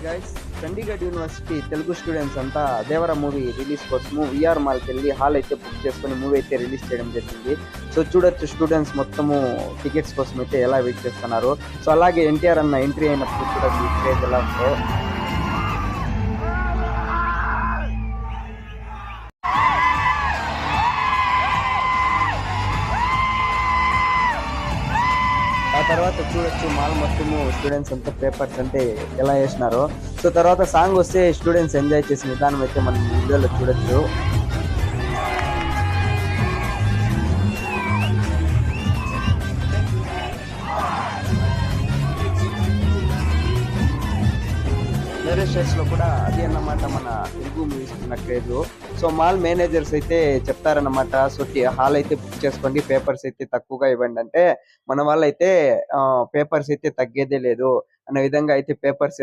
Guys, Chandigarh university Telugu students అంతా దేవర movie release కోసము VR మాల్కి వెళ్ళి హాల్ అయితే బుక్ చేసుకొని మూవీ అయితే రిలీజ్ చేయడం జరిగింది. సో చూడొచ్చు స్టూడెంట్స్ మొత్తము టికెట్స్ కోసం అయితే ఎలా వెయిట్ చేస్తున్నారు. సో అలాగే ఎన్టీఆర్ అన్న ఎంట్రీ అయినప్పుడు కూడా ఈ క్రేజ్ ఎలా ఉందో. ఆ తర్వాత చూడొచ్చు మాల్ మొత్తము స్టూడెంట్స్ అంతా పేపర్స్ అంటే ఎలా వేసినారో. సో తర్వాత సాంగ్ వస్తే స్టూడెంట్స్ ఎంజాయ్ చేసిన విధానం అయితే మనం వీడియోలో చూడొచ్చు. వేరే స్టేట్స్ లో కూడా అది అన్నమాట మన తెలుగు మూవీస్ ఉన్న క్రేజ్. సో మాల్ మేనేజర్స్ అయితే చెప్తారన్నమాట, సో హాల్ అయితే బుక్ చేసుకోండి, పేపర్స్ అయితే తక్కువగా ఇవ్వండి అంటే మన వాళ్ళైతే పేపర్స్ అయితే తగ్గేదే లేదు అనే విధంగా అయితే పేపర్స్